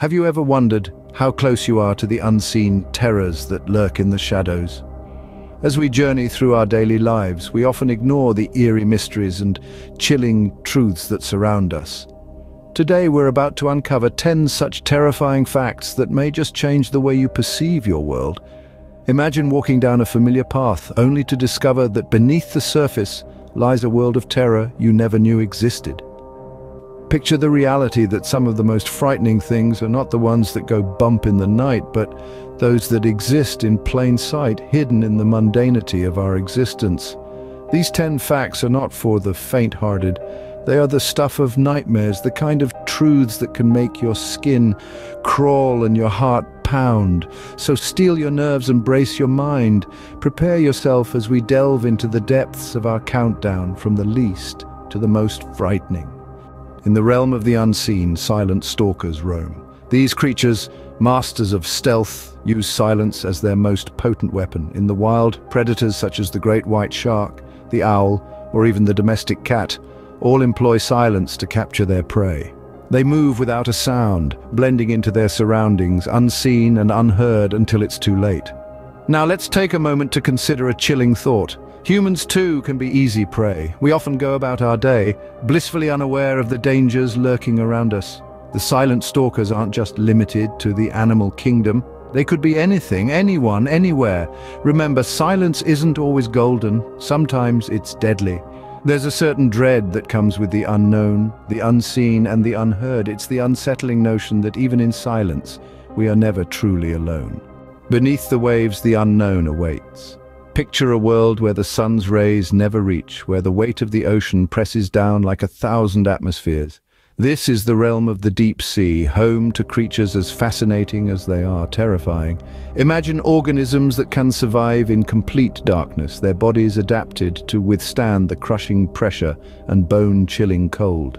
Have you ever wondered how close you are to the unseen terrors that lurk in the shadows? As we journey through our daily lives, we often ignore the eerie mysteries and chilling truths that surround us. Today we're about to uncover 10 such terrifying facts that may just change the way you perceive your world. Imagine walking down a familiar path only to discover that beneath the surface lies a world of terror you never knew existed. Picture the reality that some of the most frightening things are not the ones that go bump in the night, but those that exist in plain sight, hidden in the mundanity of our existence. These 10 facts are not for the faint-hearted. They are the stuff of nightmares, the kind of truths that can make your skin crawl and your heart pound. So steel your nerves and brace your mind. Prepare yourself as we delve into the depths of our countdown from the least to the most frightening. In the realm of the unseen, silent stalkers roam. These creatures, masters of stealth, use silence as their most potent weapon. In the wild, predators such as the great white shark, the owl, or even the domestic cat, all employ silence to capture their prey. They move without a sound, blending into their surroundings, unseen and unheard until it's too late. Now let's take a moment to consider a chilling thought. Humans too can be easy prey. We often go about our day, blissfully unaware of the dangers lurking around us. The silent stalkers aren't just limited to the animal kingdom. They could be anything, anyone, anywhere. Remember, silence isn't always golden. Sometimes it's deadly. There's a certain dread that comes with the unknown, the unseen, and the unheard. It's the unsettling notion that even in silence, we are never truly alone. Beneath the waves, the unknown awaits. Picture a world where the sun's rays never reach, where the weight of the ocean presses down like 1,000 atmospheres. This is the realm of the deep sea, home to creatures as fascinating as they are terrifying. Imagine organisms that can survive in complete darkness, their bodies adapted to withstand the crushing pressure and bone-chilling cold.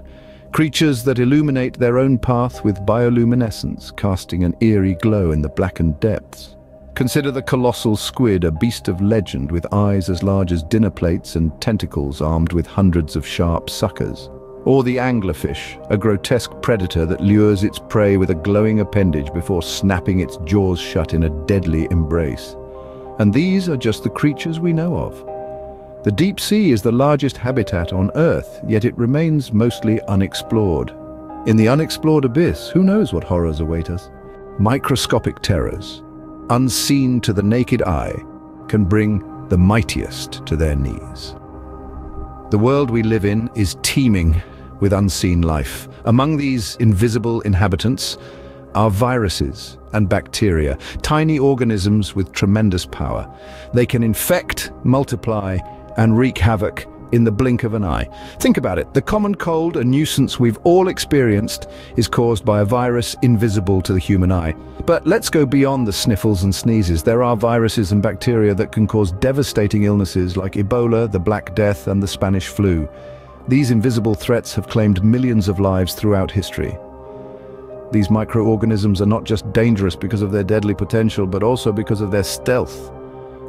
Creatures that illuminate their own path with bioluminescence, casting an eerie glow in the blackened depths. Consider the colossal squid, a beast of legend with eyes as large as dinner plates and tentacles armed with hundreds of sharp suckers. Or the anglerfish, a grotesque predator that lures its prey with a glowing appendage before snapping its jaws shut in a deadly embrace. And these are just the creatures we know of. The deep sea is the largest habitat on Earth, yet it remains mostly unexplored. In the unexplored abyss, who knows what horrors await us? Microscopic terrors, unseen to the naked eye, can bring the mightiest to their knees. The world we live in is teeming with unseen life. Among these invisible inhabitants are viruses and bacteria, tiny organisms with tremendous power. They can infect, multiply, and wreak havoc in the blink of an eye. Think about it. The common cold, a nuisance we've all experienced, is caused by a virus invisible to the human eye. But let's go beyond the sniffles and sneezes. There are viruses and bacteria that can cause devastating illnesses like Ebola, the Black Death, and the Spanish flu. These invisible threats have claimed millions of lives throughout history. These microorganisms are not just dangerous because of their deadly potential, but also because of their stealth.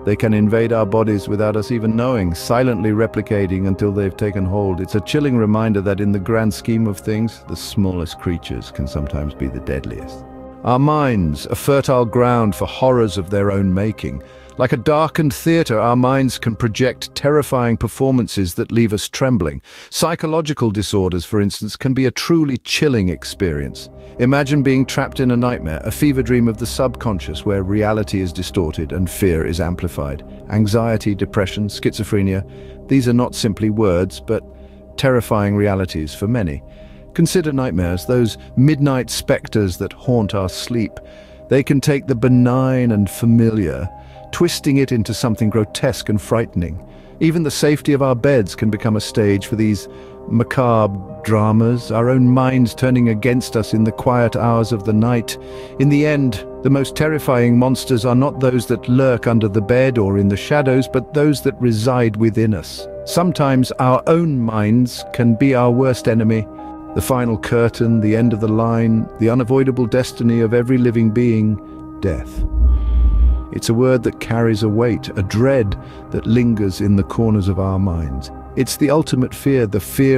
They can invade our bodies without us even knowing, silently replicating until they've taken hold. It's a chilling reminder that in the grand scheme of things, the smallest creatures can sometimes be the deadliest. Our minds, a fertile ground for horrors of their own making. Like a darkened theater, our minds can project terrifying performances that leave us trembling. Psychological disorders, for instance, can be a truly chilling experience. Imagine being trapped in a nightmare, a fever dream of the subconscious where reality is distorted and fear is amplified. Anxiety, depression, schizophrenia, these are not simply words, but terrifying realities for many. Consider nightmares, those midnight specters that haunt our sleep. They can take the benign and familiar, twisting it into something grotesque and frightening. Even the safety of our beds can become a stage for these macabre dramas, our own minds turning against us in the quiet hours of the night. In the end, the most terrifying monsters are not those that lurk under the bed or in the shadows, but those that reside within us. Sometimes our own minds can be our worst enemy. The final curtain, the end of the line, the unavoidable destiny of every living being, death. It's a word that carries a weight, a dread that lingers in the corners of our minds. It's the ultimate fear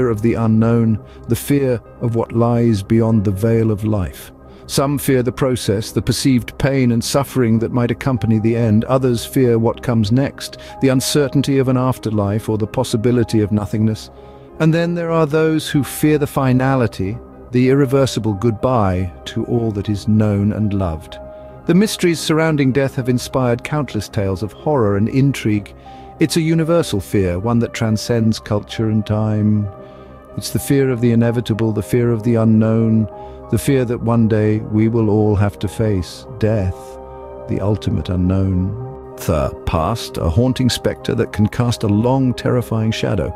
of the unknown, the fear of what lies beyond the veil of life. Some fear the process, the perceived pain and suffering that might accompany the end. Others fear what comes next, the uncertainty of an afterlife or the possibility of nothingness. And then there are those who fear the finality, the irreversible goodbye to all that is known and loved. The mysteries surrounding death have inspired countless tales of horror and intrigue. It's a universal fear, one that transcends culture and time. It's the fear of the inevitable, the fear of the unknown, the fear that one day we will all have to face death, the ultimate unknown. The past, a haunting spectre that can cast a long, terrifying shadow.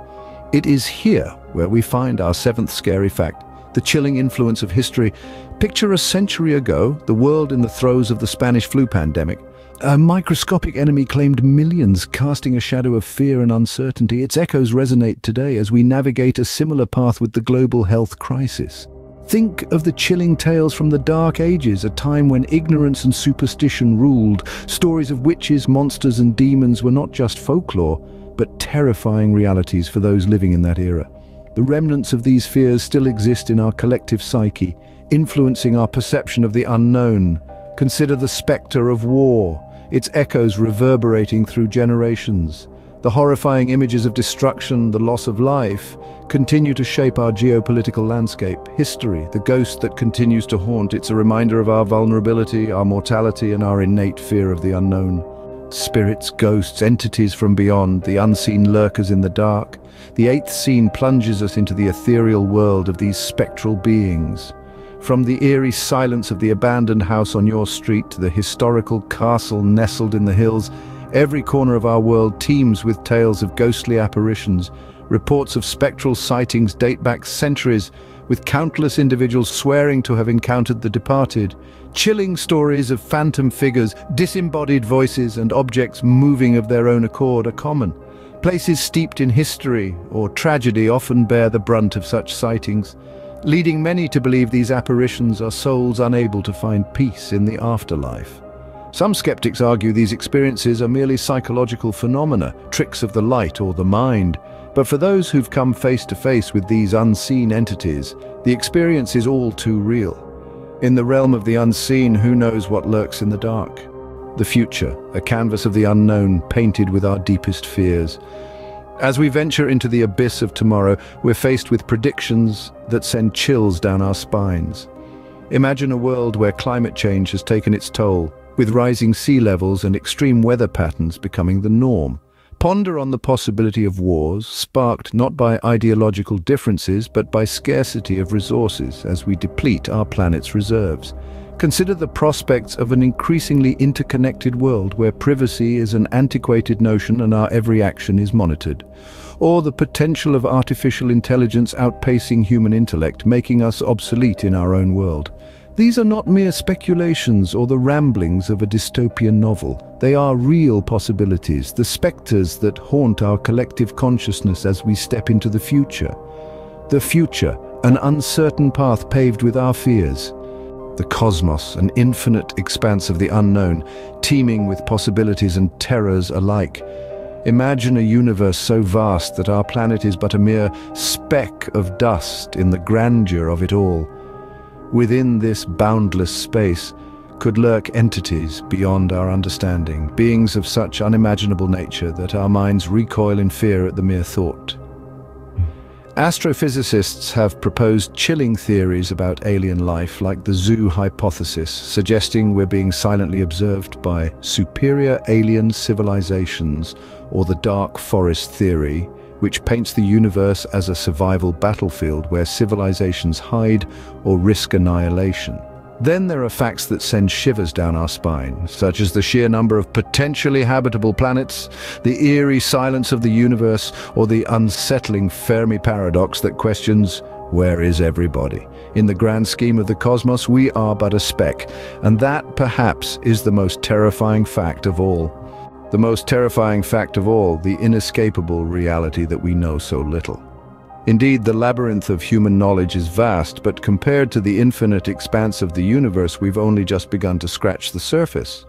It is here where we find our seventh scary fact, the chilling influence of history. Picture a century ago, the world in the throes of the Spanish flu pandemic. A microscopic enemy claimed millions, casting a shadow of fear and uncertainty. Its echoes resonate today as we navigate a similar path with the global health crisis. Think of the chilling tales from the Dark Ages, a time when ignorance and superstition ruled. Stories of witches, monsters and demons were not just folklore, but terrifying realities for those living in that era. The remnants of these fears still exist in our collective psyche, influencing our perception of the unknown. Consider the spectre of war, its echoes reverberating through generations. The horrifying images of destruction, the loss of life, continue to shape our geopolitical landscape. History, the ghost that continues to haunt, it's a reminder of our vulnerability, our mortality, and our innate fear of the unknown. Spirits, ghosts, entities from beyond, the unseen lurkers in the dark. The eighth scene plunges us into the ethereal world of these spectral beings. From the eerie silence of the abandoned house on your street to the historical castle nestled in the hills, every corner of our world teems with tales of ghostly apparitions. Reports of spectral sightings date back centuries, with countless individuals swearing to have encountered the departed. Chilling stories of phantom figures, disembodied voices, and objects moving of their own accord are common. Places steeped in history or tragedy often bear the brunt of such sightings, leading many to believe these apparitions are souls unable to find peace in the afterlife. Some skeptics argue these experiences are merely psychological phenomena, tricks of the light or the mind. But for those who've come face to face with these unseen entities, the experience is all too real. In the realm of the unseen, who knows what lurks in the dark? The future, a canvas of the unknown painted with our deepest fears. As we venture into the abyss of tomorrow, we're faced with predictions that send chills down our spines. Imagine a world where climate change has taken its toll, with rising sea levels and extreme weather patterns becoming the norm. Ponder on the possibility of wars, sparked not by ideological differences but by scarcity of resources as we deplete our planet's reserves. Consider the prospects of an increasingly interconnected world where privacy is an antiquated notion and our every action is monitored. Or the potential of artificial intelligence outpacing human intellect, making us obsolete in our own world. These are not mere speculations or the ramblings of a dystopian novel. They are real possibilities, the specters that haunt our collective consciousness as we step into the future. The future, an uncertain path paved with our fears. The cosmos, an infinite expanse of the unknown, teeming with possibilities and terrors alike. Imagine a universe so vast that our planet is but a mere speck of dust in the grandeur of it all. Within this boundless space could lurk entities beyond our understanding, beings of such unimaginable nature that our minds recoil in fear at the mere thought. Astrophysicists have proposed chilling theories about alien life, like the zoo hypothesis, suggesting we're being silently observed by superior alien civilizations, or the dark forest theory, which paints the universe as a survival battlefield where civilizations hide or risk annihilation. Then there are facts that send shivers down our spine, such as the sheer number of potentially habitable planets, the eerie silence of the universe, or the unsettling Fermi paradox that questions, where is everybody? In the grand scheme of the cosmos, we are but a speck, and that perhaps is the most terrifying fact of all. The most terrifying fact of all, the inescapable reality that we know so little. Indeed, the labyrinth of human knowledge is vast, but compared to the infinite expanse of the universe, we've only just begun to scratch the surface.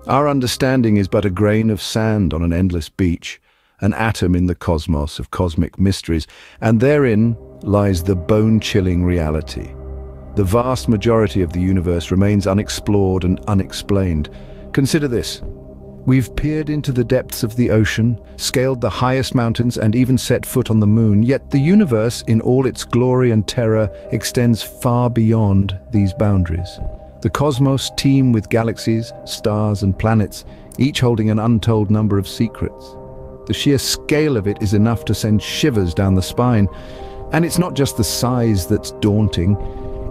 Our understanding is but a grain of sand on an endless beach, an atom in the cosmos of cosmic mysteries, and therein lies the bone-chilling reality. The vast majority of the universe remains unexplored and unexplained. Consider this. We've peered into the depths of the ocean, scaled the highest mountains, and even set foot on the moon, yet the universe, in all its glory and terror, extends far beyond these boundaries. The cosmos teem with galaxies, stars, and planets, each holding an untold number of secrets. The sheer scale of it is enough to send shivers down the spine. And it's not just the size that's daunting,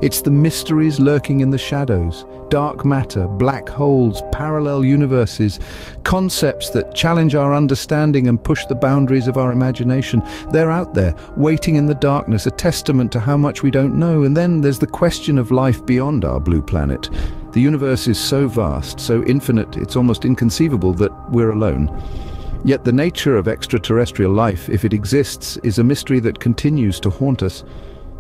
it's the mysteries lurking in the shadows. Dark matter, black holes, parallel universes, concepts that challenge our understanding and push the boundaries of our imagination. They're out there, waiting in the darkness, a testament to how much we don't know. And then there's the question of life beyond our blue planet. The universe is so vast, so infinite, it's almost inconceivable that we're alone. Yet the nature of extraterrestrial life, if it exists, is a mystery that continues to haunt us.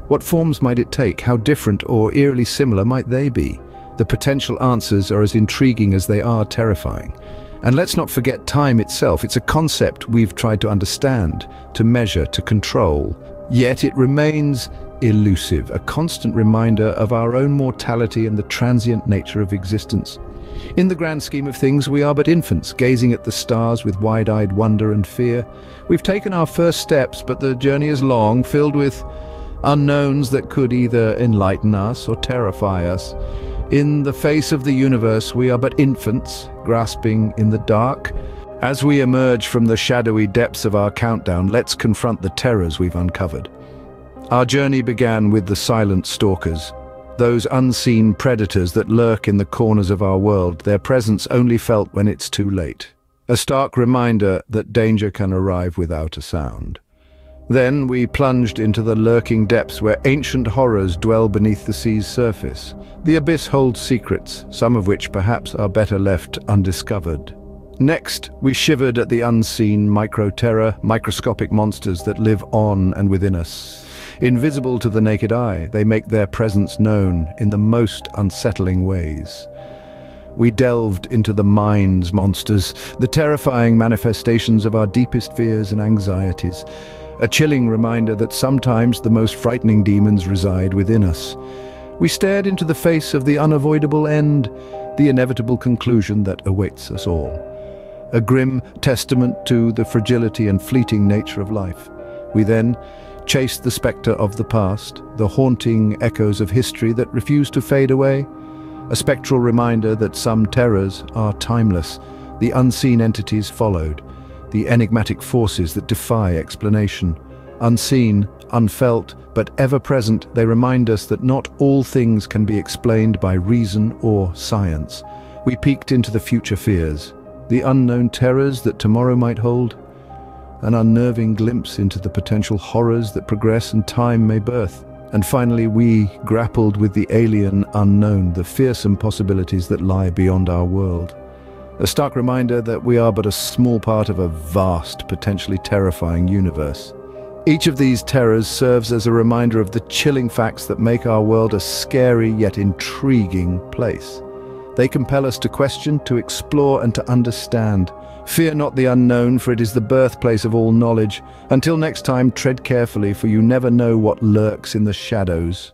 What forms might it take? How different or eerily similar might they be? The potential answers are as intriguing as they are terrifying. And let's not forget time itself. It's a concept we've tried to understand, to measure, to control. Yet it remains elusive, a constant reminder of our own mortality and the transient nature of existence. In the grand scheme of things, we are but infants, gazing at the stars with wide-eyed wonder and fear. We've taken our first steps, but the journey is long, filled with unknowns that could either enlighten us or terrify us. In the face of the universe, we are but infants, grasping in the dark. As we emerge from the shadowy depths of our countdown, let's confront the terrors we've uncovered. Our journey began with the silent stalkers, those unseen predators that lurk in the corners of our world, their presence only felt when it's too late. A stark reminder that danger can arrive without a sound. Then we plunged into the lurking depths where ancient horrors dwell beneath the sea's surface. The abyss holds secrets, some of which perhaps are better left undiscovered. Next, we shivered at the unseen micro-terror, microscopic monsters that live on and within us. Invisible to the naked eye, they make their presence known in the most unsettling ways. We delved into the mind's monsters, the terrifying manifestations of our deepest fears and anxieties. A chilling reminder that sometimes the most frightening demons reside within us. We stared into the face of the unavoidable end, the inevitable conclusion that awaits us all. A grim testament to the fragility and fleeting nature of life. We then chased the spectre of the past, the haunting echoes of history that refuse to fade away. A spectral reminder that some terrors are timeless. The unseen entities followed, the enigmatic forces that defy explanation. Unseen, unfelt, but ever-present, they remind us that not all things can be explained by reason or science. We peeked into the future fears, the unknown terrors that tomorrow might hold, an unnerving glimpse into the potential horrors that progress and time may birth. And finally, we grappled with the alien unknown, the fearsome possibilities that lie beyond our world. A stark reminder that we are but a small part of a vast, potentially terrifying universe. Each of these terrors serves as a reminder of the chilling facts that make our world a scary yet intriguing place. They compel us to question, to explore, and to understand. Fear not the unknown, for it is the birthplace of all knowledge. Until next time, tread carefully, for you never know what lurks in the shadows.